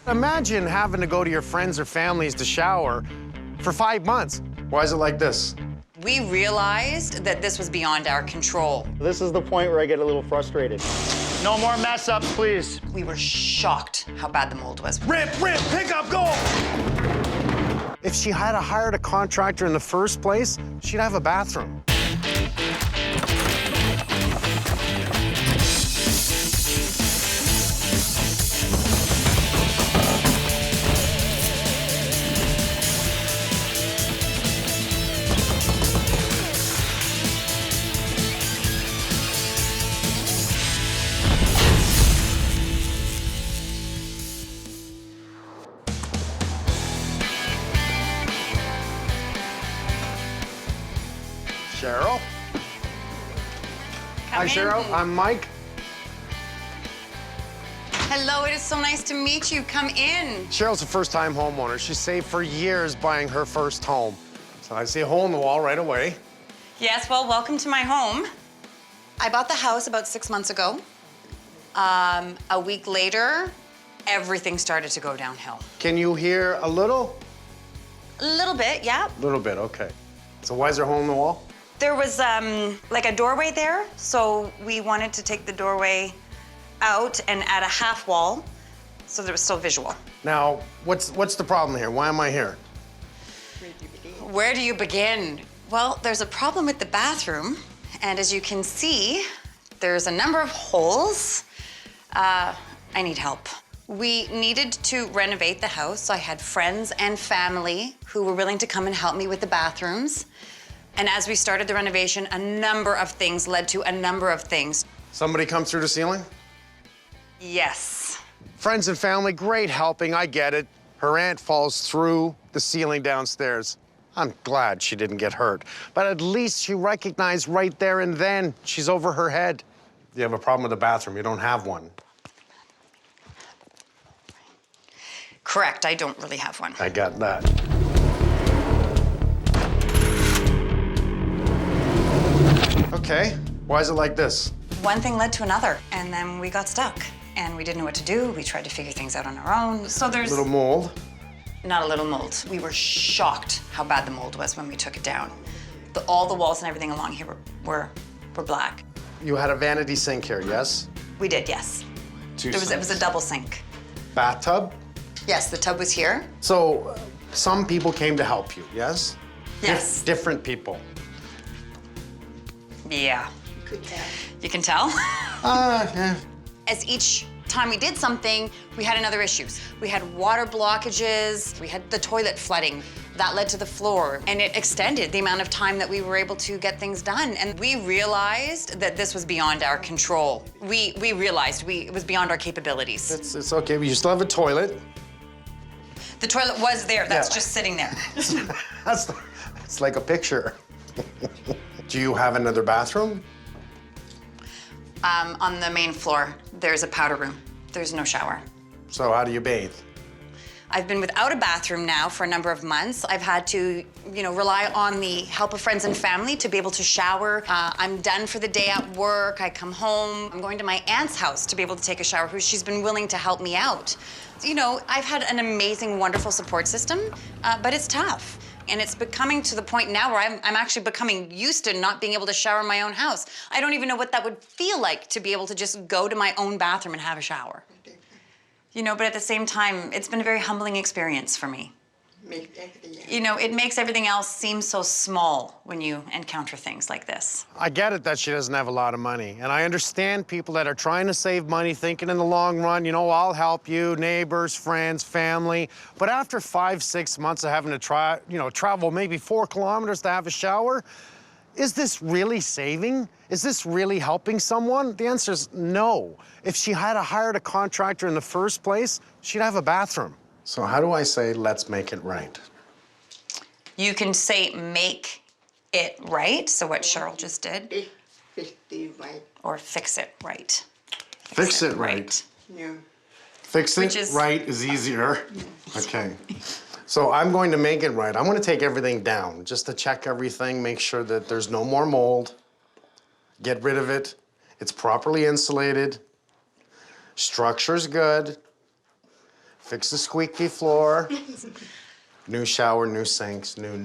Imagine having to go to your friends or families to shower for 5 months. Why is it like this? We realized that this was beyond our control. This is the point where I get a little frustrated. No more mess-ups, please. We were shocked how bad the mold was. Rip, pick up, go! If she had hired a contractor in the first place, she'd have a bathroom. Cheryl? Hi, Cheryl. I'm Mike. Hello, it is so nice to meet you. Come in. Cheryl's a first-time homeowner. She saved for years buying her first home. So I see a hole in the wall right away. Yes, well, welcome to my home. I bought the house about 6 months ago. A week later, everything started to go downhill. Can you hear a little? A little bit, yeah. A little bit, okay. So why is there a hole in the wall? There was like a doorway there, so we wanted to take the doorway out and add a half wall so there was still visual. Now, what's the problem here? Why am I here? Where do you begin? Well, there's a problem with the bathroom, and as you can see, there's a number of holes. I need help. We needed to renovate the house. I had friends and family who were willing to come and help me with the bathrooms. And as we started the renovation, a number of things led to a number of things. Somebody come through the ceiling? Yes. Friends and family, great helping, I get it. Her aunt falls through the ceiling downstairs. I'm glad she didn't get hurt, but at least she recognized right there and then she's over her head. You have a problem with the bathroom, you don't have one. Correct, I don't really have one. I got that. Okay, why is it like this? One thing led to another, and then we got stuck. And we didn't know what to do. We tried to figure things out on our own. So there's... Little mold? Not a little mold. We were shocked how bad the mold was when we took it down. All the walls and everything along here were black. You had a vanity sink here, yes? We did, yes. Two It was a double sink. Bathtub? Yes, the tub was here. So, some people came to help you, yes? Yes. Different people. Yeah. You can tell? Yeah. As each time we did something, we had another issues. We had water blockages, we had the toilet flooding. That led to the floor, and it extended the amount of time that we were able to get things done. And we realized that this was beyond our control. We realized it was beyond our capabilities. It's okay, but you still have a toilet. The toilet was there, that's Yeah. just sitting there. It's like a picture. Do you have another bathroom? On the main floor, there's a powder room. There's no shower. So how do you bathe? I've been without a bathroom now for a number of months. I've had to, rely on the help of friends and family to be able to shower. I'm done for the day at work. I come home. I'm going to my aunt's house to be able to take a shower, she's been willing to help me out. I've had an amazing, wonderful support system, but it's tough. And it's becoming to the point now where I'm actually becoming used to not being able to shower in my own house. I don't even know what that would feel like to be able to just go to my own bathroom and have a shower. But at the same time, it's been a very humbling experience for me. It makes everything else seem so small when you encounter things like this. I get it that she doesn't have a lot of money, and I understand people that are trying to save money, thinking in the long run, I'll help you, neighbors, friends, family. But after 5, 6 months of having to travel maybe 4 kilometers to have a shower, is this really saving? Is this really helping someone? The answer is no. If she had hired a contractor in the first place, she'd have a bathroom. So how do I say, let's make it right? You can say, make it right, so what Cheryl just did. Fix it right. Or fix it right. Fix it right. Yeah. Fix it right is easier. Okay. So I'm going to make it right. I'm going to take everything down just to check everything, make sure that there's no more mold. Get rid of it. It's properly insulated. Structure's good. Fix the squeaky floor. New shower, new sinks, new.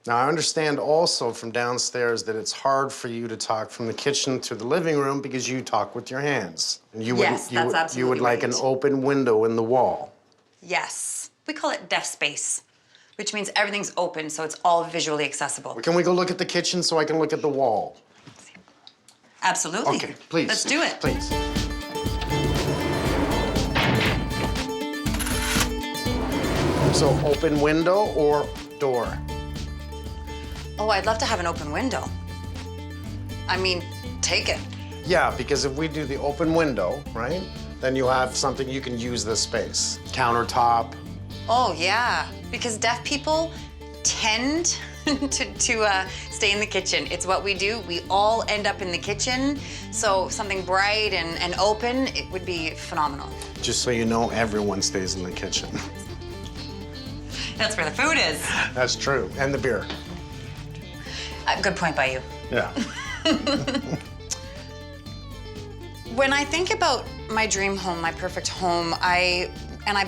Now, I understand also from downstairs that it's hard for you to talk from the kitchen to the living room because you talk with your hands. And you Yes, that's absolutely You would like right. an open window in the wall. Yes. We call it deaf space, which means everything's open, so it's all visually accessible. Can we go look at the kitchen so I can look at the wall? Absolutely. Okay, please. Let's do it. Please. So open window or door? Oh, I'd love to have an open window. I mean, take it. Yeah, because if we do the open window, right, then you have something you can use this space. Countertop. Oh, yeah, because deaf people tend to stay in the kitchen. It's what we do. We all end up in the kitchen, so something bright and open, it would be phenomenal. Just so you know, everyone stays in the kitchen. That's where the food is. That's true, and the beer. Good point by you. Yeah. When I think about my dream home, my perfect home, I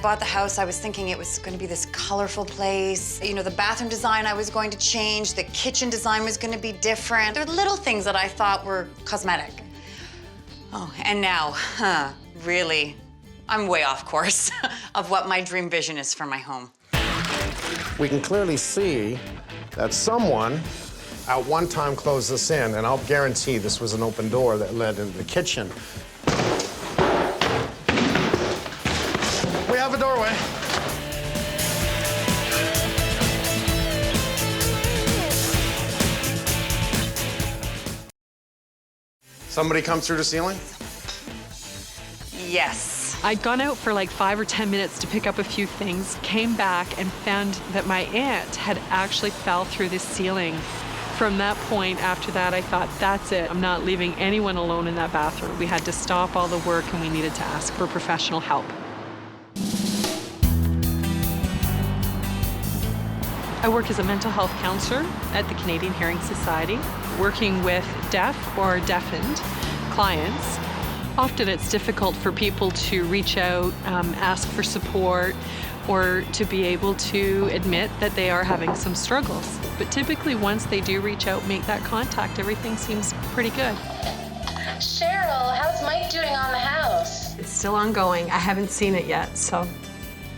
bought the house, I was thinking it was going to be this colorful place. You know, the bathroom design I was going to change, the kitchen design was going to be different. There were little things that I thought were cosmetic. Oh, and now, really, I'm way off course of what my dream vision is for my home. We can clearly see that someone at one time closed this in, and I'll guarantee this was an open door that led into the kitchen. We have a doorway. Somebody come through the ceiling? Yes. I'd gone out for like 5 or 10 minutes to pick up a few things, came back and found that my aunt had actually fell through the ceiling. From that point, after that, I thought, that's it. I'm not leaving anyone alone in that bathroom. We had to stop all the work and we needed to ask for professional help. I work as a mental health counselor at the Canadian Hearing Society, working with deaf or deafened clients. Often it's difficult for people to reach out, ask for support, or to be able to admit that they are having some struggles. But typically once they do reach out, make that contact, everything seems pretty good. Cheryl, how's Mike doing on the house? It's still ongoing. I haven't seen it yet, so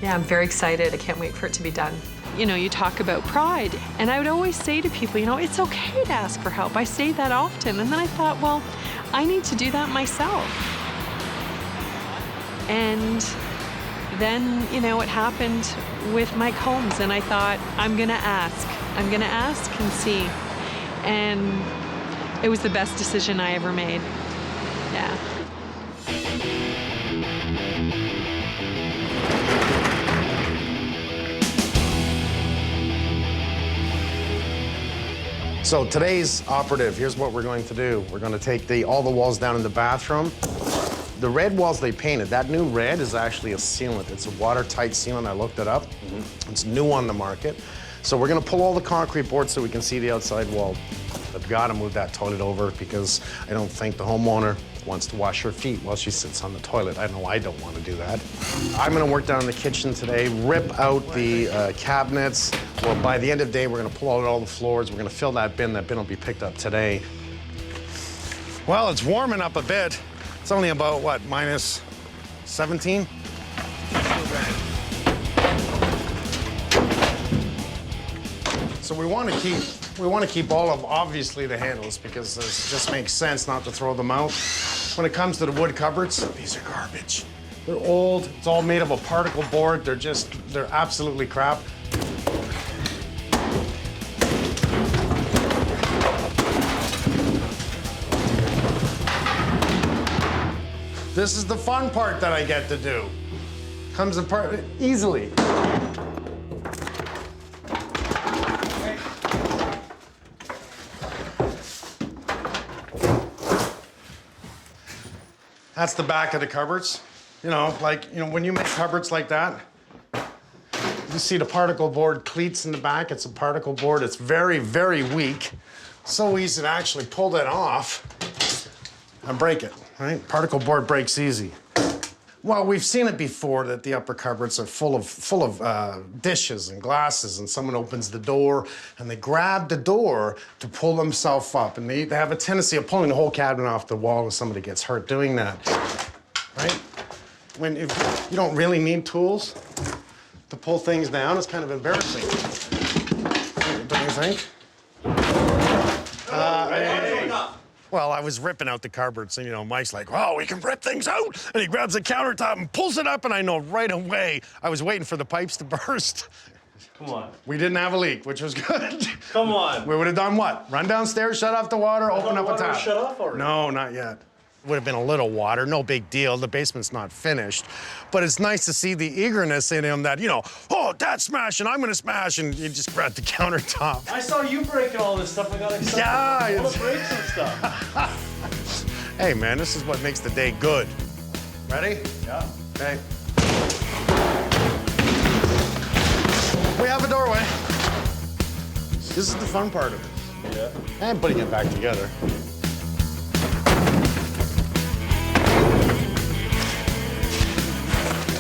yeah, I'm very excited. I can't wait for it to be done. You know, you talk about pride, and I would always say to people, you know, it's okay to ask for help. I say that often, and then I thought, well, I need to do that myself. And then, you know, it happened with Mike Holmes, and I thought, I'm gonna ask. I'm gonna ask and see. And it was the best decision I ever made. Yeah. So today's operative, here's what we're going to do. We're going to take all the walls down in the bathroom. The red walls they painted, that new red is actually a sealant. It's a watertight sealant. I looked it up. It's new on the market. So we're going to pull all the concrete boards so we can see the outside wall. I've got to move that toilet over because I don't think the homeowner wants to wash her feet while she sits on the toilet. I know I don't want to do that. I'm going to work down in the kitchen today, rip out the cabinets. Well, by the end of the day, we're going to pull out all the floors. We're going to fill that bin. That bin will be picked up today. Well, it's warming up a bit. It's only about, what, minus 17? So we want to keep all of, obviously, the handles because it just makes sense not to throw them out. When it comes to the wood cupboards, these are garbage. They're old. It's all made of a particle board. They're absolutely crap. This is the fun part that I get to do. Comes apart easily. That's the back of the cupboards. You know, when you make cupboards like that, you see the particle board cleats in the back. It's a particle board. It's very, very weak. So easy to actually pull that off and break it, right? Particle board breaks easy. Well, we've seen it before that the upper cupboards are full of dishes and glasses, and someone opens the door and they grab the door to pull themselves up, and they have a tendency of pulling the whole cabinet off the wall if somebody gets hurt doing that, right? If you don't really need tools to pull things down, it's kind of embarrassing. Don't you think? Well, I was ripping out the cupboards, and, you know, Mike's like, oh, we can rip things out. And he grabs the countertop and pulls it up, and I know right away I was waiting for the pipes to burst. Come on. We didn't have a leak, which was good. Come on. We would have done what? Run downstairs, shut off the water, open up a tap. Shut off already. No, not yet. Would have been a little water, no big deal. The basement's not finished. But it's nice to see the eagerness in him that, you know, oh, Dad's smashing, I'm gonna smash, and you just grab the countertop. I saw you breaking all this stuff. I got excited. Yeah, I want to break some stuff. Hey, man, this is what makes the day good. Ready? Yeah. Okay. We have a doorway. This is the fun part of it. Yeah. And putting it back together.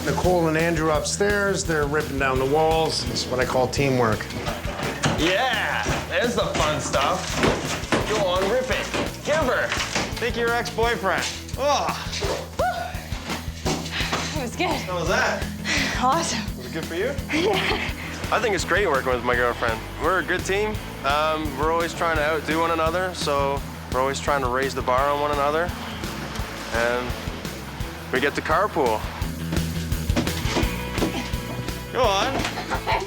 Nicole and Andrew upstairs, they're ripping down the walls. It's what I call teamwork. Yeah, there's the fun stuff. Go on, rip it. Give her. Think your ex-boyfriend. Oh, It was good. how was that? Awesome. Was it good for you? I think it's great working with my girlfriend. We're a good team. We're always trying to outdo one another, so we're always trying to raise the bar on one another. And we get to carpool. Go on.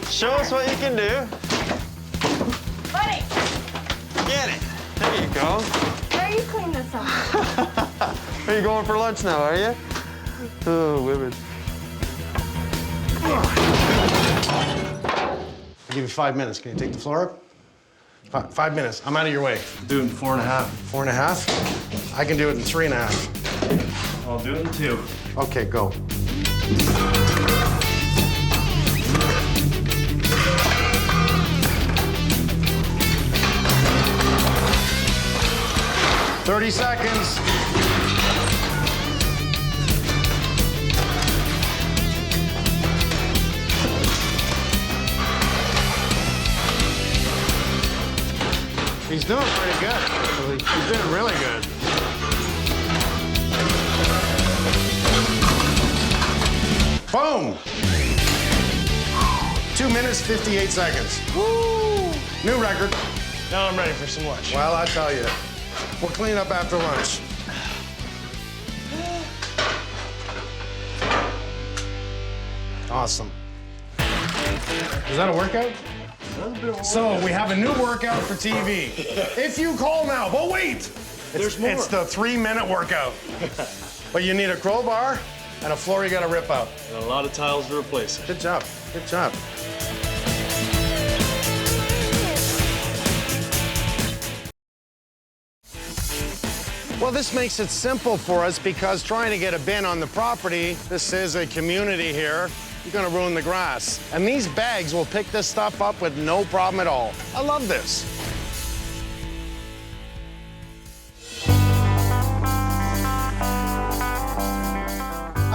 Show us what you can do. Buddy, Get it. There you go. where are you putting this on? Are you going for lunch now, are you? Oh, women. I'll give you 5 minutes. Can you take the floor up? 5 minutes. I'm out of your way. Do it in 4.5. 4.5? I can do it in 3.5. I'll do it in 2. Okay, go. "30 seconds. He's doing pretty good, actually. He's doing really good. Boom! 2 minutes, 58 seconds. Woo! New record. Now I'm ready for some lunch. Well, I tell you, we'll clean up after lunch. Awesome. Is that a workout? So we have a new workout for TV. If you call now, but wait! There's more. It's the 3-minute workout. But you need a crowbar and a floor you gotta rip out. And a lot of tiles to replace it. Good job, good job. Well, this makes it simple for us because trying to get a bin on the property, this is a community here, you're gonna ruin the grass. And these bags will pick this stuff up with no problem at all. I love this.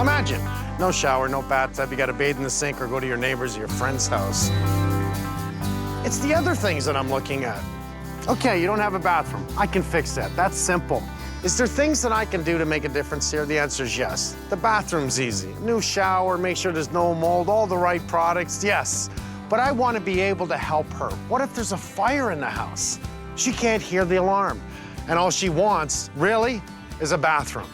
Imagine, no shower, no bathtub, you gotta bathe in the sink or go to your neighbor's or your friend's house. It's the other things that I'm looking at. Okay, you don't have a bathroom. I can fix that. That's simple. Is there things that I can do to make a difference here? The answer is yes. The bathroom's easy. New shower, make sure there's no mold, all the right products, yes. But I want to be able to help her. What if there's a fire in the house? She can't hear the alarm. And all she wants, really, is a bathroom.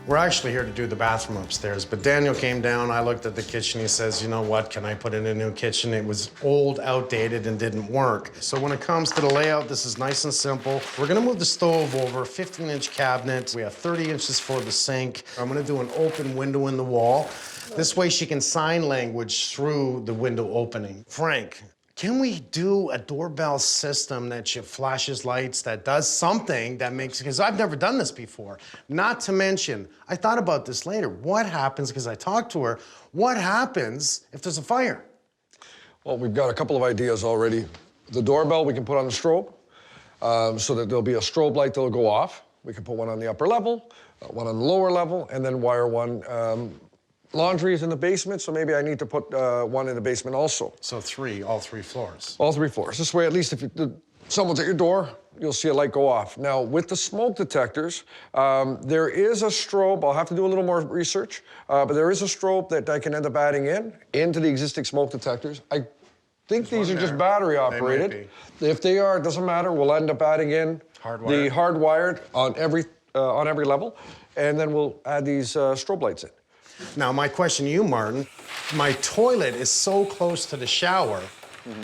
We're actually here to do the bathroom upstairs, but Daniel came down, I looked at the kitchen, he says, you know what, can I put in a new kitchen? It was old, outdated, and didn't work. So when it comes to the layout, this is nice and simple. We're gonna move the stove over, 15-inch cabinet. We have 30 inches for the sink. I'm gonna do an open window in the wall. This way she can sign language through the window opening. Frank, can we do a doorbell system that flashes lights, that does something that makes, because I've never done this before. Not to mention, I thought about this later. What happens, because I talked to her, what happens if there's a fire? Well, we've got a couple of ideas already. The doorbell we can put on a strobe, so that there'll be a strobe light that'll go off. We can put one on the upper level. one on the lower level, and then wire one. Laundry is in the basement, so maybe I need to put one in the basement also. So all three floors. All 3 floors. This way, at least if someone's at your door, you'll see a light go off. Now, with the smoke detectors, there is a strobe. I'll have to do a little more research, but there is a strobe that I can end up adding into the existing smoke detectors. I think these are just battery operated. If they are, it doesn't matter. We'll end up adding in the hardwired on every level, and then we'll add these strobe lights in. Now, my question to you, Martin, my toilet is so close to the shower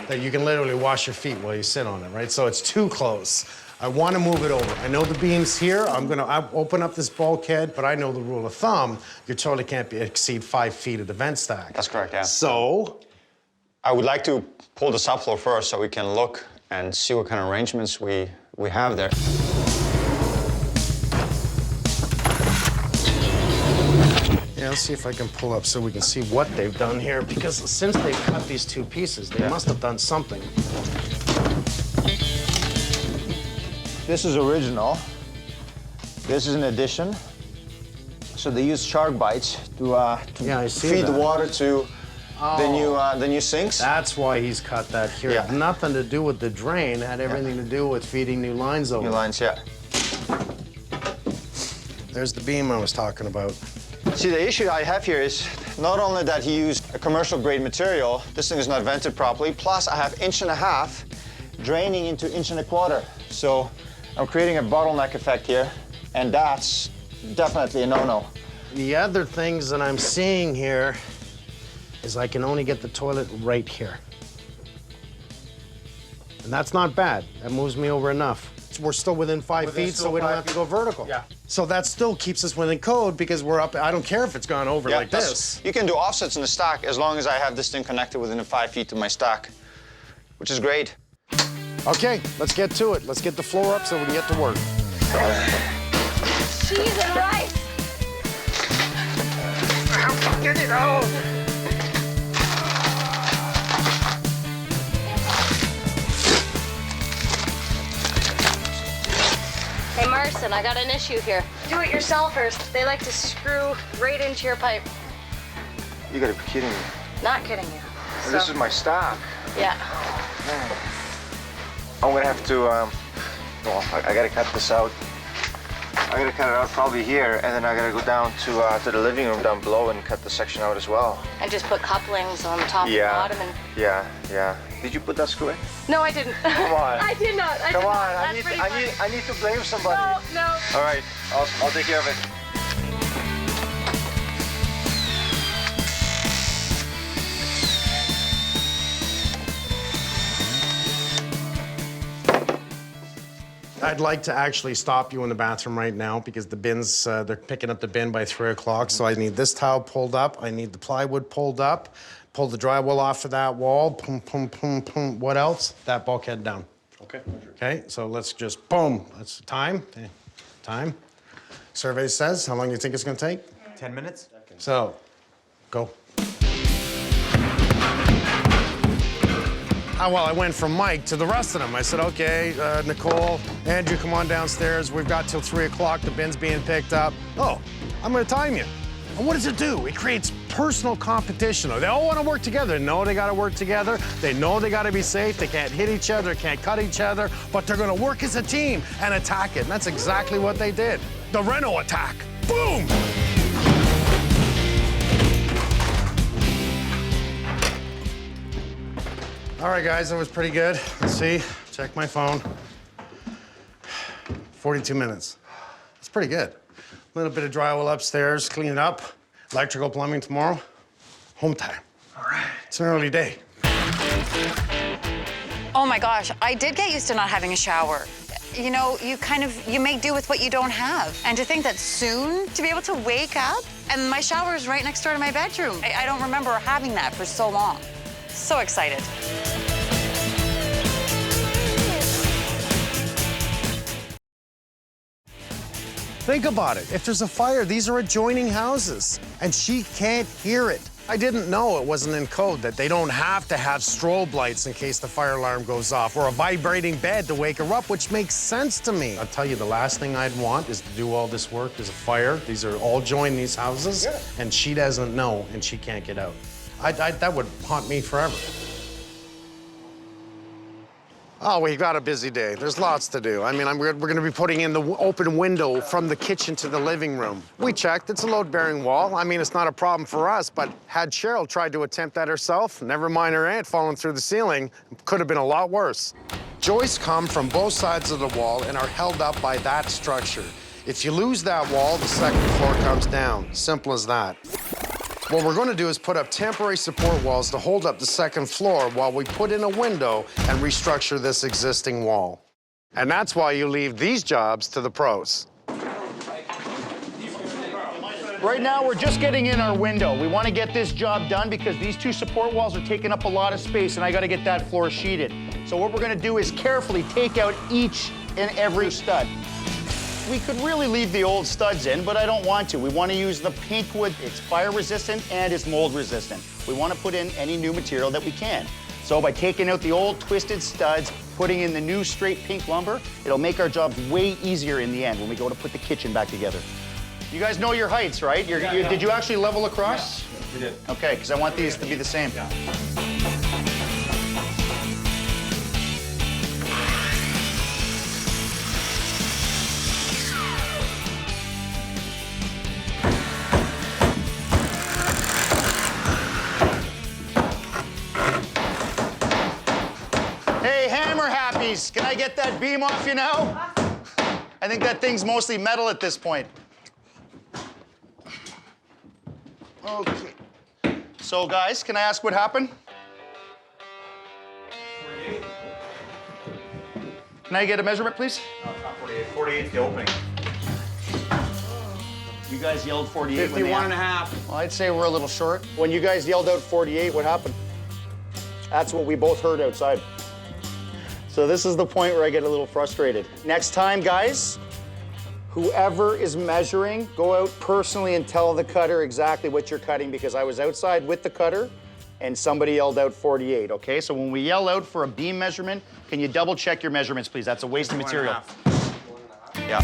that you can literally wash your feet while you sit on it, right? So it's too close. I want to move it over. I know the beam's here. I'm going to open up this bulkhead, but I know the rule of thumb. Your toilet can't exceed 5 feet of the vent stack. That's correct, yeah. So? I would like to pull the subfloor first so we can look and see what kind of arrangements we have there. Yeah, let's see if I can pull up so we can see what they've done here, because since they've cut these 2 pieces, they must have done something. This is original. This is an addition. So they use shark bites to feed the water to the new sinks. That's why he's cut that here. It had nothing to do with the drain. It had everything to do with feeding new lines over. New lines, yeah. There's the beam I was talking about. See, the issue I have here is not only that he used a commercial grade material, this thing is not vented properly, plus I have 1.5 inches draining into 1.25 inches. So I'm creating a bottleneck effect here, and that's definitely a no-no. The other things that I'm seeing here is I can only get the toilet right here. And that's not bad. That moves me over enough. We're still within 5 feet, so we don't have to go vertical. Yeah. So that still keeps us within code because we're up. I don't care if it's gone over like this. You can do offsets in the stack as long as I have this thing connected within 5 feet to my stack, which is great. Okay, let's get to it. Let's get the floor up so we can get to work. Cheese and rice. Get it out. Hey, Marcin, I got an issue here. Do-it-yourselfers. They like to screw right into your pipe. You gotta be kidding me. Not kidding you. So, this is my stack. Yeah. I'm gonna have to, well, I gotta cut this out. I gotta cut it out probably here, and then I gotta go down to the living room down below and cut the section out as well. And just put couplings on the top and bottom and... Yeah. Did you put that screw in? No, I didn't. Come on. I did not. Come on, I need to blame somebody. No. All right, I'll take care of it. I'd like to actually stop you in the bathroom right now because the bins, they're picking up the bin by 3 o'clock. So I need this towel pulled up. I need the plywood pulled up. Pull the drywall off of that wall. Boom, boom, boom, boom. What else? That bulkhead down. Okay. Okay, so let's just, boom. That's time. Time. Survey says, how long do you think it's gonna take? 10 minutes. So, go. Well, I went from Mike to the rest of them. I said, okay, Nicole, Andrew, come on downstairs. We've got till 3 o'clock. The bin's being picked up. Oh, I'm gonna time you. And what does it do? It creates personal competition. They all want to work together. They know they got to work together. They know they got to be safe. They can't hit each other, can't cut each other, but they're going to work as a team and attack it. And that's exactly what they did. The Reno attack. Boom! All right, guys, that was pretty good. Let's see. Check my phone. 42 minutes. That's pretty good. A little bit of drywall upstairs, clean it up. Electrical, plumbing tomorrow. Home time. All right. It's an early day. Oh my gosh, I did get used to not having a shower. You know, you make do with what you don't have. And to think that soon, to be able to wake up, and my shower is right next door to my bedroom. I don't remember having that for so long. So excited. Think about it. If there's a fire, these are adjoining houses, and she can't hear it. I didn't know it wasn't in code that they don't have to have strobe lights in case the fire alarm goes off or a vibrating bed to wake her up, which makes sense to me. I'll tell you, the last thing I'd want is to do all this work. There's a fire. These are all joined, these houses, and she doesn't know and she can't get out. That would haunt me forever. Oh, we got a busy day. There's lots to do. I mean, we're going to be putting in the open window from the kitchen to the living room. We checked. It's a load-bearing wall. I mean, it's not a problem for us, but had Cheryl tried to attempt that herself, never mind her aunt falling through the ceiling, could have been a lot worse. Joists come from both sides of the wall and are held up by that structure. If you lose that wall, the second floor comes down. Simple as that. What we're going to do is put up temporary support walls to hold up the second floor while we put in a window and restructure this existing wall. And that's why you leave these jobs to the pros. Right now, we're just getting in our window. We want to get this job done because these two support walls are taking up a lot of space, and I got to get that floor sheeted. So what we're going to do is carefully take out each and every stud. We could really leave the old studs in, but I don't want to. We want to use the pink wood. It's fire resistant and it's mold resistant. We want to put in any new material that we can. So by taking out the old twisted studs, putting in the new straight pink lumber, it'll make our jobs way easier in the end when we go to put the kitchen back together. You guys know your heights, right? Did you actually level across? Yes, we did. Okay, because I want these to be the same. Yeah. Can I get that beam off you now? I think that thing's mostly metal at this point. Okay. So guys, can I ask what happened? 48. Can I get a measurement, please? No, it's not 48. 48 is the opening. You guys yelled 48. 51 and a half. Well, I'd say we're a little short. When you guys yelled out 48, what happened? That's what we both heard outside. So this is the point where I get a little frustrated. Next time, guys, whoever is measuring, go out personally and tell the cutter exactly what you're cutting, because I was outside with the cutter and somebody yelled out 48, okay? So when we yell out for a beam measurement, can you double check your measurements, please? That's a waste of material. Yeah.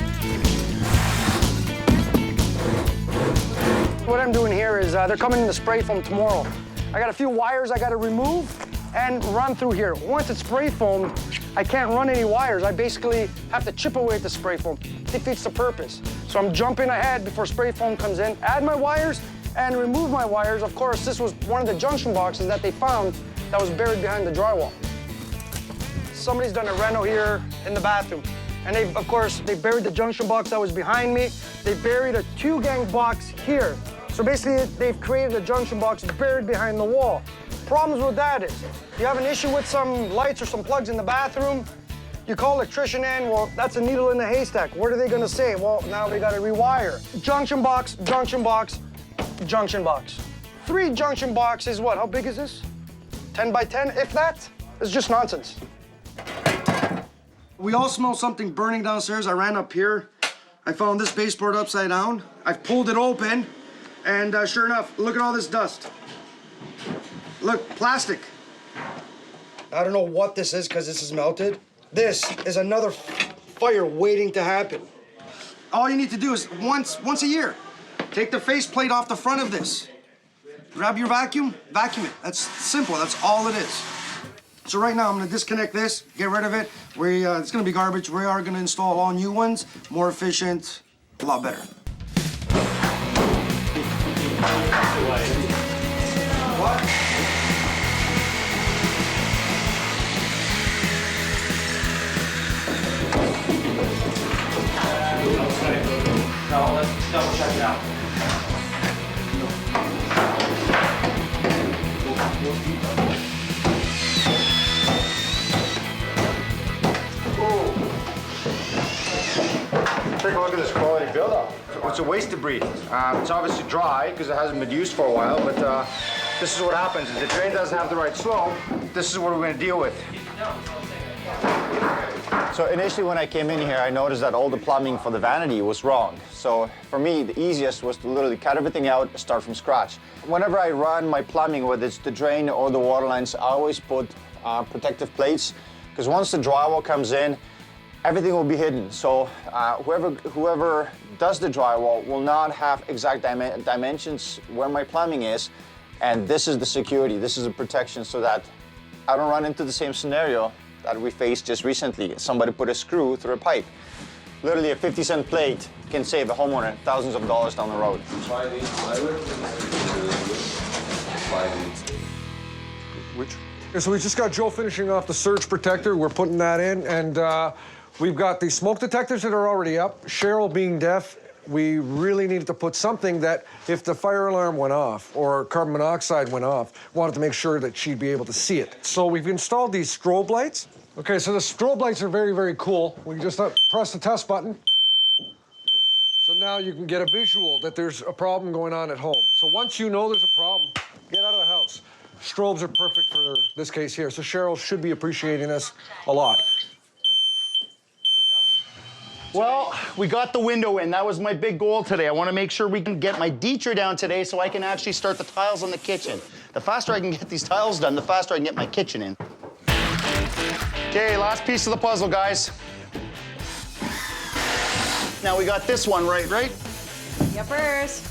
What I'm doing here is they're coming in to spray foam tomorrow. I got a few wires I got to remove and run through here. Once it's spray foamed, I can't run any wires. I basically have to chip away at the spray foam. Defeats the purpose. So I'm jumping ahead before spray foam comes in, add my wires, and remove my wires. Of course, this was one of the junction boxes that they found that was buried behind the drywall. Somebody's done a reno here in the bathroom. And of course, they buried the junction box that was behind me. They buried a 2-gang box here. So basically, they've created a junction box buried behind the wall. Problems with that is, you have an issue with some lights or some plugs in the bathroom, you call electrician in, well, that's a needle in the haystack. What are they gonna say? Well, now they gotta rewire. Junction box, junction box, junction box. 3 junction boxes, what, how big is this? 10 by 10, if that? It's just nonsense. We all smell something burning downstairs. I ran up here. I found this baseboard upside down. I've pulled it open, and sure enough, look at all this dust. Look, plastic. I don't know what this is because this is melted. This is another fire waiting to happen. All you need to do is once a year, take the faceplate off the front of this. Grab your vacuum, vacuum it. That's simple, that's all it is. So right now I'm gonna disconnect this, get rid of it. It's gonna be garbage. We are gonna install all new ones, more efficient, a lot better. What? No, let's double check it out. Take a look at this quality buildup. It's a waste debris. It's obviously dry because it hasn't been used for a while, but this is what happens. If the drain doesn't have the right slope, this is what we're going to deal with. So initially when I came in here, I noticed that all the plumbing for the vanity was wrong. So for me, the easiest was to literally cut everything out, start from scratch. Whenever I run my plumbing, whether it's the drain or the water lines, I always put protective plates, because once the drywall comes in, everything will be hidden. So whoever does the drywall will not have exact dimensions where my plumbing is. And this is the security, this is the protection, so that I don't run into the same scenario that we faced just recently. Somebody put a screw through a pipe. Literally a 50-cent plate can save a homeowner thousands of dollars down the road. Which? So we just got Joe finishing off the surge protector. We're putting that in, and we've got the smoke detectors that are already up. Cheryl being deaf, we really needed to put something that if the fire alarm went off or carbon monoxide went off, wanted to make sure that she'd be able to see it. So we've installed these strobe lights. Okay, so the strobe lights are very, very cool. We can just press the test button. So now you can get a visual that there's a problem going on at home. So once you know there's a problem, get out of the house. Strobes are perfect for this case here. So Cheryl should be appreciating this a lot. Well, we got the window in. That was my big goal today. I want to make sure we can get my deecher down today so I can actually start the tiles on the kitchen. The faster I can get these tiles done, the faster I can get my kitchen in. Okay, last piece of the puzzle, guys. Now we got this one right? Yuppers.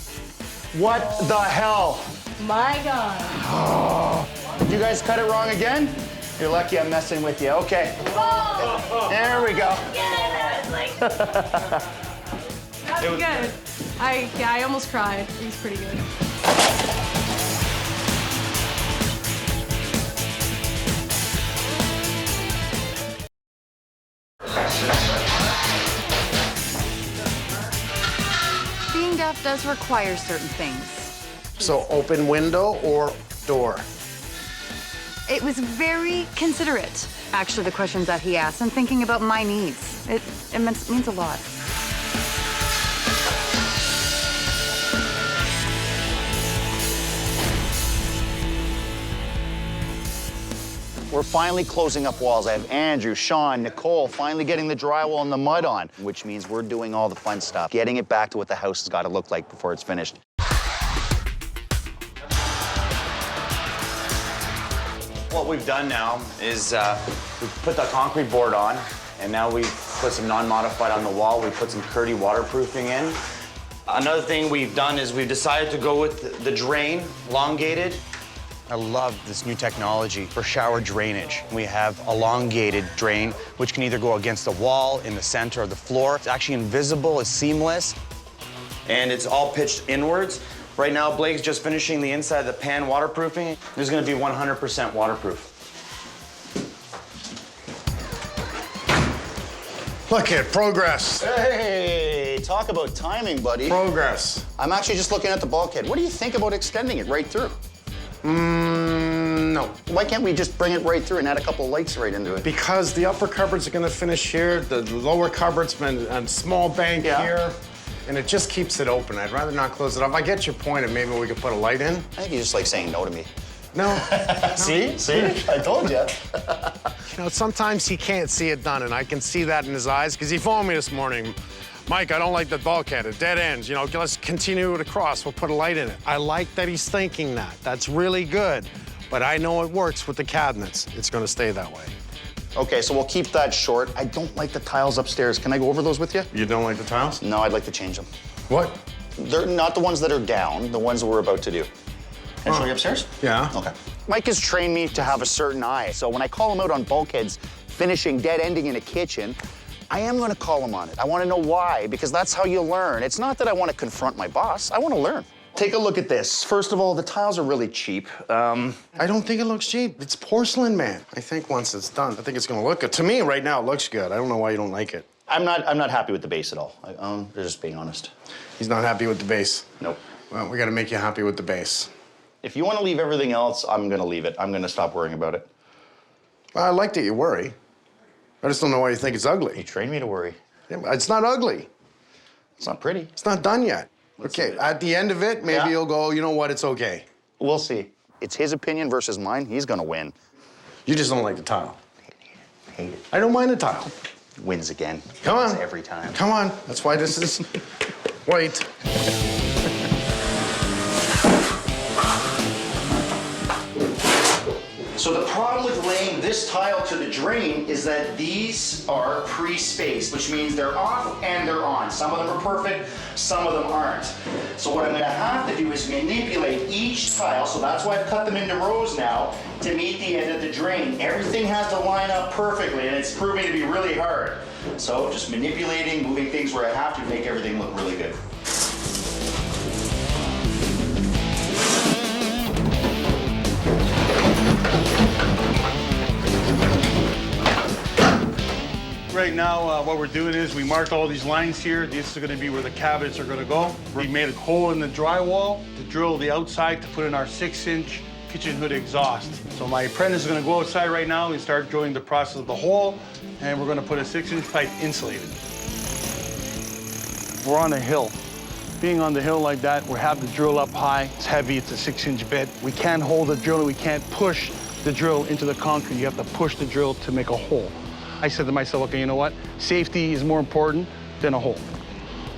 What the hell? My God. Did you guys cut it wrong again? You're lucky I'm messing with you. Okay. Oh. There we go. Yeah, I was like... That's good. I almost cried. It was pretty good. Being deaf does require certain things. So open window or door? It was very considerate, actually, the questions that he asked, and thinking about my needs. It means a lot. We're finally closing up walls. I have Andrew, Sean, Nicole finally getting the drywall and the mud on, which means we're doing all the fun stuff, getting it back to what the house has got to look like before it's finished. What we've done now is we've put the concrete board on, and now we've put some non-modified on the wall. We put some Curdy waterproofing in. Another thing we've done is we've decided to go with the drain, elongated. I love this new technology for shower drainage. We have elongated drain, which can either go against the wall, in the center, or the floor. It's actually invisible, it's seamless, and it's all pitched inwards. Right now, Blake's just finishing the inside of the pan waterproofing. This is gonna be 100% waterproof. Look at progress. Hey, talk about timing, buddy. Progress. I'm actually just looking at the bulkhead. What do you think about extending it right through? No. Why can't we just bring it right through and add a couple of lights right into it? Because the upper cupboards are gonna finish here, the lower cupboard's been a small bank here, and it just keeps it open. I'd rather not close it off. I get your point, and maybe we could put a light in. I think you just like saying no to me. No. See? I told you. You know, sometimes he can't see it done, and I can see that in his eyes, because he phoned me this morning. Mike, I don't like the bulkhead. It dead ends. You know, let's continue it across. We'll put a light in it. I like that he's thinking that. That's really good. But I know it works with the cabinets. It's going to stay that way. Okay, so we'll keep that short. I don't like the tiles upstairs. Can I go over those with you? You don't like the tiles? No, I'd like to change them. What? They're not the ones that are down, the ones that we're about to do. Can I show you upstairs? Yeah. Okay. Mike has trained me to have a certain eye. So when I call him out on bulkheads, finishing, dead ending in a kitchen, I am going to call him on it. I want to know why, because that's how you learn. It's not that I want to confront my boss. I want to learn. Take a look at this. First of all, the tiles are really cheap. I don't think it looks cheap. It's porcelain, man. I think once it's done, I think it's going to look good. To me, right now, it looks good. I don't know why you don't like it. I'm not happy with the base at all. They're just being honest. He's not happy with the base? Nope. Well, we got to make you happy with the base. If you want to leave everything else, I'm going to leave it. I'm going to stop worrying about it. Well, I like that you worry. I just don't know why you think it's ugly. You trained me to worry. Yeah, but it's not ugly. It's not pretty. It's not done yet. Okay, at the end of it, maybe you'll go, you know what, it's okay. We'll see. It's his opinion versus mine. He's gonna win. You just don't like the tile. Hate it. I don't mind the tile. wins again. Come on. Wins every time. Come on. That's why this is. Wait. So the problem with laying this tile to the drain is that these are pre-spaced, which means they're off and they're on. Some of them are perfect, some of them aren't. So what I'm gonna have to do is manipulate each tile, so that's why I've cut them into rows now, to meet the end of the drain. Everything has to line up perfectly, and it's proving to be really hard. So just manipulating, moving things where I have to make everything look really good. Right now, what we're doing is we marked all these lines here. This is gonna be where the cabinets are gonna go. We made a hole in the drywall to drill the outside to put in our 6-inch kitchen hood exhaust. So my apprentice is gonna go outside right now and start drilling the process of the hole, and we're gonna put a 6-inch pipe insulated. We're on a hill. Being on the hill like that, we have the drill up high. It's heavy, it's a 6-inch bit. We can't hold the drill, we can't push the drill into the concrete. You have to push the drill to make a hole. I said to myself, okay, you know what? Safety is more important than a hole.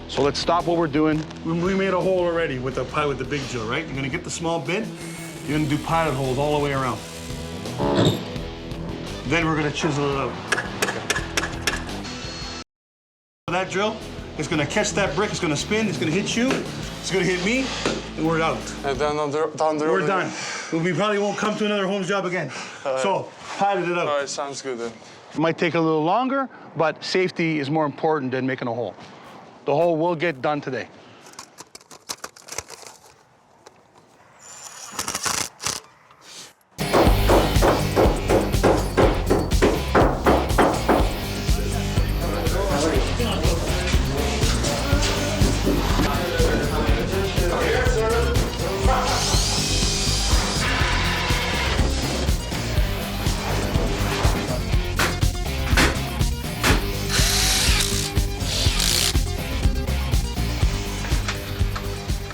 So let's stop what we're doing. We made a hole already with the big drill, right? You're gonna get the small bit, you're gonna do pilot holes all the way around. Then we're gonna chisel it out. That drill is gonna catch that brick, it's gonna spin, it's gonna hit you, it's gonna hit me, and we're out. And then down the road. We're done. We probably won't come to another Holmes job again. So, pilot it out. All right, sounds good then. It might take a little longer, but safety is more important than making a hole. The hole will get done today.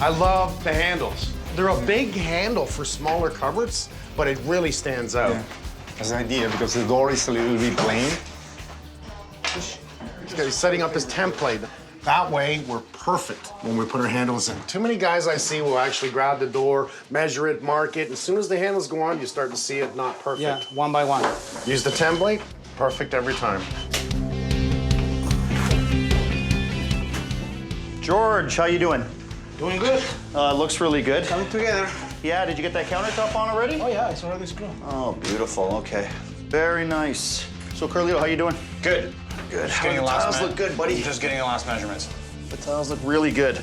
I love the handles. They're a big handle for smaller cupboards, but it really stands out. Yeah. That's an idea because the door is a little bit plain. He's setting up his template. That way, we're perfect when we put our handles in. Too many guys I see will actually grab the door, measure it, mark it. As soon as the handles go on, you start to see it not perfect. Yeah, one by one. Use the template, perfect every time. George, how you doing? Doing good. Looks really good. Coming together. Yeah, did you get that countertop on already? Oh yeah, it's already screwed. Oh, beautiful, okay. Very nice. So, Carlito, how you doing? Good. Good. Just getting the last tiles look good, buddy. Just getting the last measurements. The tiles look really good.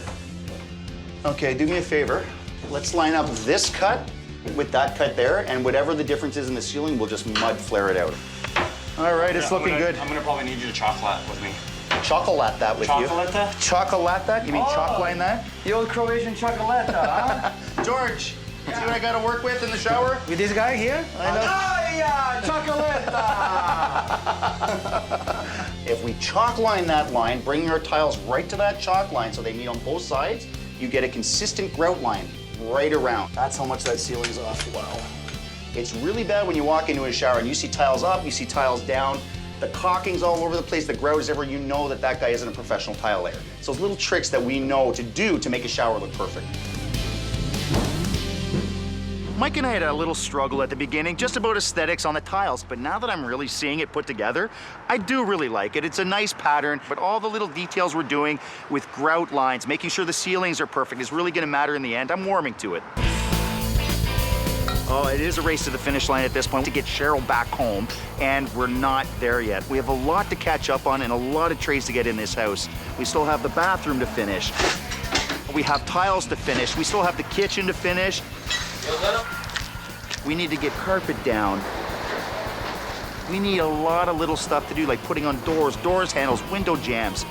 Okay, do me a favor. Let's line up this cut with that cut there, and whatever the difference is in the ceiling, we'll just mud flare it out. All right, it's looking good. I'm gonna probably need you to chocolate with me. Chocolate that with you. Chocolate that? Chocolate that? You mean chalk line that? The old Croatian chocolate, huh? George, see what I gotta work with in the shower? With this guy here? I know. Chocolate! If we chalk line that line, bring your tiles right to that chalk line so they meet on both sides, you get a consistent grout line right around. That's how much that ceiling's off. Wow. It's really bad when you walk into a shower and you see tiles up, you see tiles down, the caulking's all over the place, the grout is everywhere, you know that that guy isn't a professional tile layer. So those little tricks that we know to do to make a shower look perfect. Mike and I had a little struggle at the beginning, just about aesthetics on the tiles, but now that I'm really seeing it put together, I do really like it. It's a nice pattern, but all the little details we're doing with grout lines, making sure the ceilings are perfect is really gonna matter in the end. I'm warming to it. Oh, it is a race to the finish line at this point to get Cheryl back home, and we're not there yet. We have a lot to catch up on and a lot of trades to get in this house. We still have the bathroom to finish. We have tiles to finish. We still have the kitchen to finish. We need to get carpet down. We need a lot of little stuff to do, like putting on doors handles, window jambs.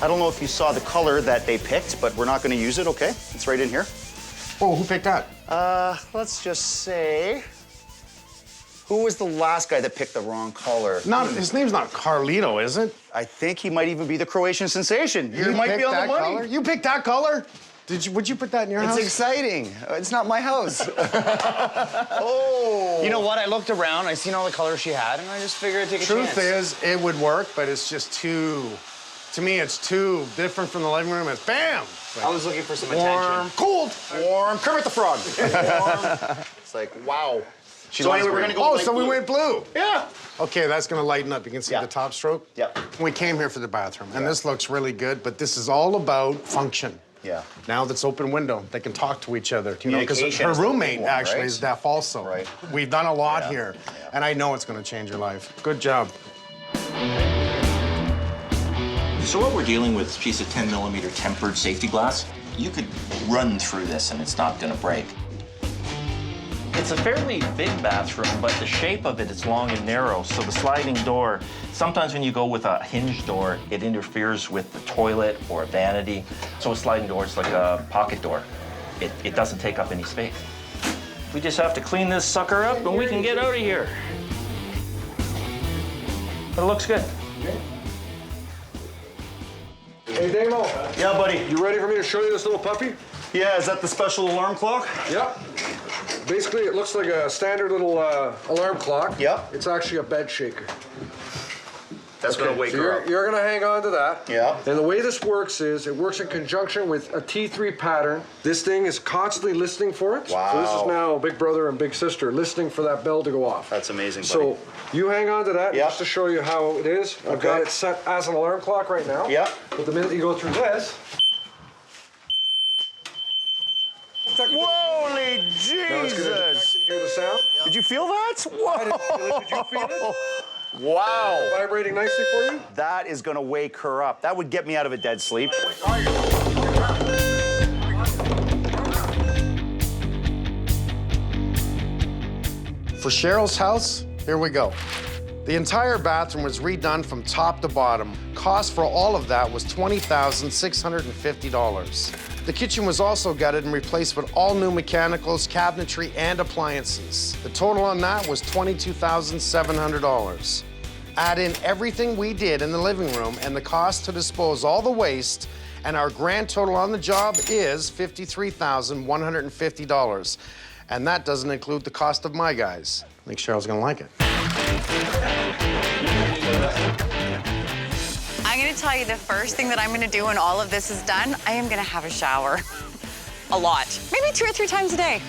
I don't know if you saw the color that they picked, but we're not gonna use it, okay? It's right in here. Oh, who picked that? Let's just say, who was the last guy that picked the wrong color? His name's not Carlito, is it? I think he might even be the Croatian sensation. You might be on the money. Color? You picked that color? Would you put that in your house? It's exciting. It's not my house. Oh. You know what? I looked around, I seen all the colors she had, and I just figured I'd take a chance. Truth is, it would work, but it's just too, to me, it's too different from the living room. It's bam! Like, I was looking for some warm, attention. cold, Warm. Kermit the Frog. warm. It's like, wow. So anyway, we're gonna go Oh, light so we blue. went blue. Yeah. Okay, that's gonna lighten up. You can see Yeah. the top stroke? Yep. We came here for the bathroom, and this looks really good, but this is all about function. Yeah. Now that's open window, they can talk to each other. You know, because Communication her is the big roommate one, actually right? is deaf also. Right. We've done a lot Yeah. here, Yeah. and I know it's gonna change your life. Good job. So what we're dealing with is a piece of 10mm tempered safety glass. You could run through this and it's not gonna break. It's a fairly big bathroom, but the shape of it is long and narrow, so the sliding door, sometimes when you go with a hinge door, it interferes with the toilet or a vanity. So a sliding door is like a pocket door. It doesn't take up any space. We just have to clean this sucker up and we can get out of here. But it looks good. Hey, Damo. Yeah, buddy. You ready for me to show you this little puppy? Yeah, is that the special alarm clock? Yep. Basically, it looks like a standard little alarm clock. Yep. It's actually a bed shaker. That's gonna wake So her up. you're gonna hang on to that. Yeah. And the way this works is it works in conjunction with a T3 pattern. This thing is constantly listening for it. Wow. So this is now big brother and big sister listening for that bell to go off. That's amazing, buddy. So you hang on to that Yeah. just to show you how it is. I've Okay. got it set as an alarm clock right now. Yeah. But the minute you go through this, Holy now it's gonna Jesus! detect and hear the sound. Did you feel that? Whoa! I didn't feel it. Did you feel it? Wow. Vibrating nicely for you? That is gonna wake her up. That would get me out of a dead sleep. For Cheryl's house, here we go. The entire bathroom was redone from top to bottom. Cost for all of that was $20,650. The kitchen was also gutted and replaced with all new mechanicals, cabinetry, and appliances. The total on that was $22,700. Add in everything we did in the living room and the cost to dispose all the waste, and our grand total on the job is $53,150. And that doesn't include the cost of my guys. I think Cheryl's gonna like it. I'm gonna tell you the first thing that I'm gonna do when all of this is done, I am gonna have a shower. A lot. Maybe 2 or 3 times a day.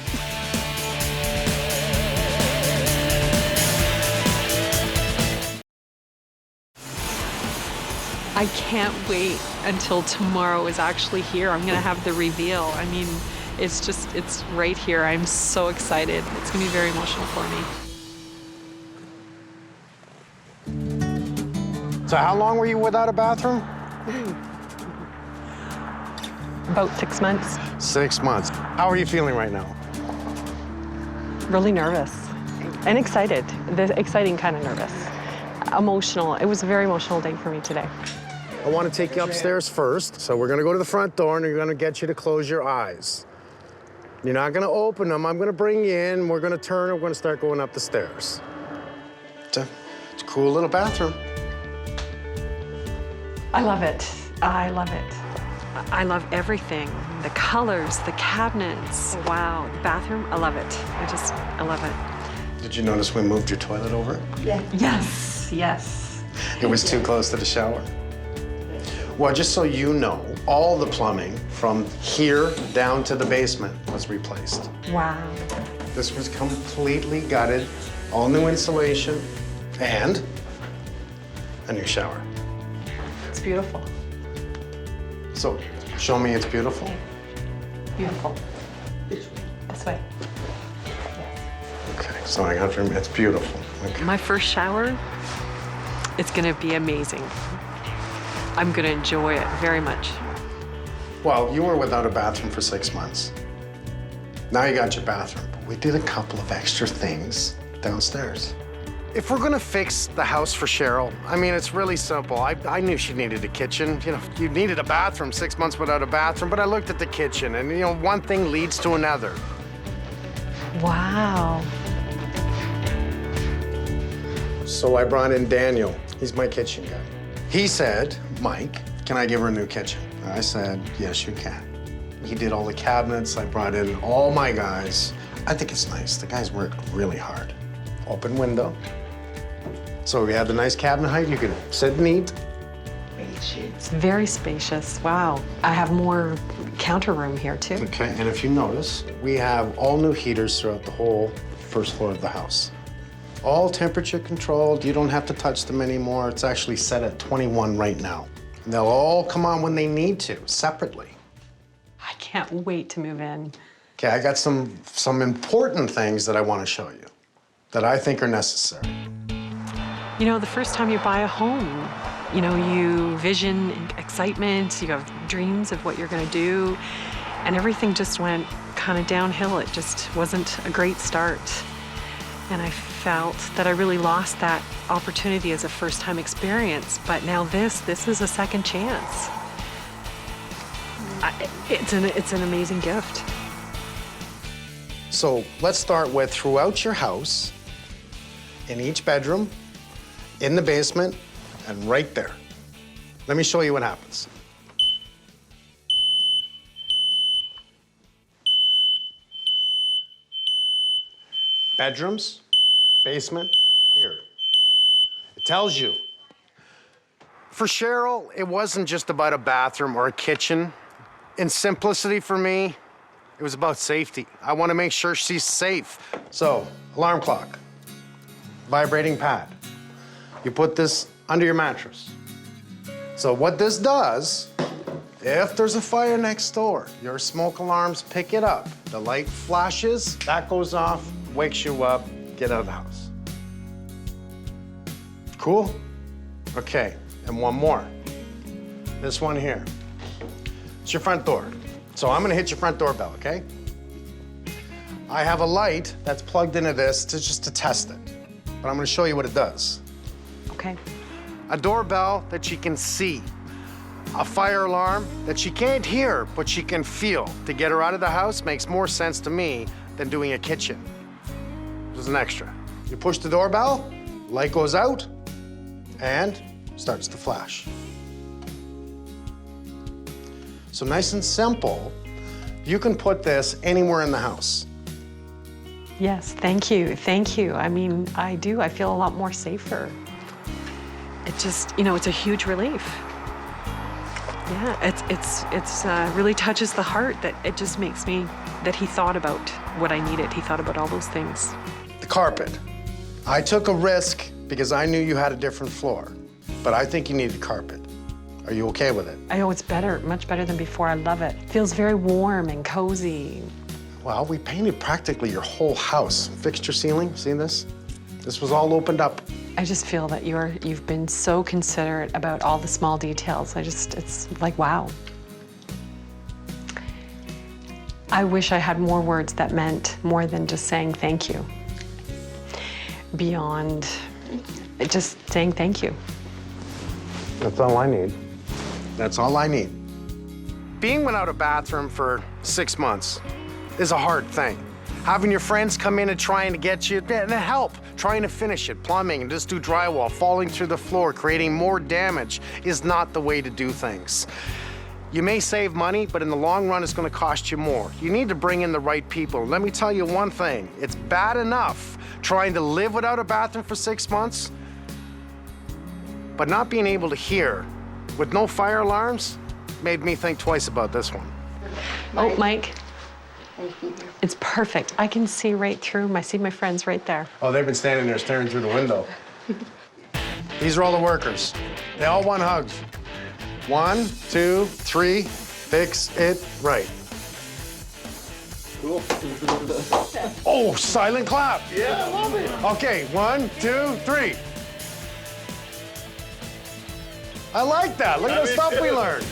I can't wait until tomorrow is actually here. I'm gonna have the reveal. I mean, it's right here. I'm so excited. It's gonna be very emotional for me. So how long were you without a bathroom? About 6 months. 6 months. How are you feeling right now? Really nervous and excited. The exciting kind of nervous. Emotional. It was a very emotional day for me today. I want to take you upstairs first. So we're gonna go to the front door and we're gonna get you to close your eyes. You're not gonna open them. I'm gonna bring you in. We're gonna turn and we're gonna start going up the stairs. It's a cool little bathroom. I love it. I love it. I love everything. The colors, the cabinets. Wow. The bathroom, I love it. I love it. Did you notice we moved your toilet over? Yes, yes. It was too close to the shower. Well, just so you know, all the plumbing from here down to the basement was replaced. Wow. This was completely gutted, all new insulation, and a new shower. It's beautiful. So, show me it's beautiful. Beautiful. This way. Okay, so I got it's beautiful. Okay. My first shower, it's gonna be amazing. I'm gonna enjoy it very much. Well, you were without a bathroom for 6 months. Now you got your bathroom, but we did a couple of extra things downstairs. If we're gonna fix the house for Cheryl, I mean, it's really simple. I knew she needed a kitchen. You know, you needed a bathroom, 6 months without a bathroom, but I looked at the kitchen and, you know, one thing leads to another. Wow. So I brought in Daniel. He's my kitchen guy. He said, Mike, can I give her a new kitchen? I said, yes, you can. He did all the cabinets. I brought in all my guys. I think it's nice. The guys worked really hard. Open window. So we had the nice cabinet height. You could sit and eat. It's very spacious. Wow. I have more counter room here, too. Okay, and if you notice, we have all new heaters throughout the whole first floor of the house. All temperature controlled. You don't have to touch them anymore. It's actually set at 21 right now. And they'll all come on when they need to, separately. I can't wait to move in. Okay, I got some important things that I want to show you that I think are necessary. You know, the first time you buy a home, you know, you vision excitement, you have dreams of what you're going to do, and everything just went kind of downhill. It just wasn't a great start. And I felt that I really lost that opportunity as a first-time experience. But now this is a second chance. It's an amazing gift. So let's start with throughout your house, in each bedroom, in the basement, and right there. Let me show you what happens. Bedrooms, basement, here. It tells you. For Cheryl, it wasn't just about a bathroom or a kitchen. In simplicity for me, it was about safety. I want to make sure she's safe. So, alarm clock, vibrating pad. You put this under your mattress. So what this does, if there's a fire next door, your smoke alarms pick it up. The light flashes, that goes off, wakes you up, get out of the house. Cool? Okay, and one more. This one here. It's your front door. So I'm gonna hit your front doorbell, okay? I have a light that's plugged into this just to test it. But I'm gonna show you what it does. Okay. A doorbell that she can see. A fire alarm that she can't hear, but she can feel. To get her out of the house makes more sense to me than doing a kitchen. There's an extra. You push the doorbell, light goes out, and starts to flash. So nice and simple, you can put this anywhere in the house. Yes, thank you, thank you. I mean, I do, I feel a lot more safer. It just, you know, it's a huge relief. Yeah, it's really touches the heart that it just makes me, that he thought about what I needed. He thought about all those things. The carpet. I took a risk because I knew you had a different floor, but I think you needed carpet. Are you okay with it? I know it's better, much better than before. I love it. Feels very warm and cozy. Well, we painted practically your whole house. Fixed your ceiling, see this? This was all opened up. I just feel that you've been so considerate about all the small details. It's like, wow. I wish I had more words that meant more than just saying thank you. Beyond just saying thank you. That's all I need. That's all I need. Being without a bathroom for 6 months is a hard thing. Having your friends come in and trying to get you and help, trying to finish it, plumbing, and just do drywall, falling through the floor, creating more damage is not the way to do things. You may save money, but in the long run, it's going to cost you more. You need to bring in the right people. Let me tell you one thing. It's bad enough trying to live without a bathroom for 6 months, but not being able to hear with no fire alarms made me think twice about this one. Oh, Mike. It's perfect. I can see right through. I see my friends right there. Oh, they've been standing there staring through the window. These are all the workers. They all want hugs. 1, 2, 3, fix it right. Cool. Oh, silent clap. Yeah, I love it. Okay, 1, 2, 3. I like that. Look at the stuff we learned.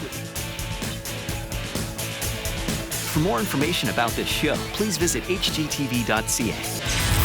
For more information about this show, please visit hgtv.ca.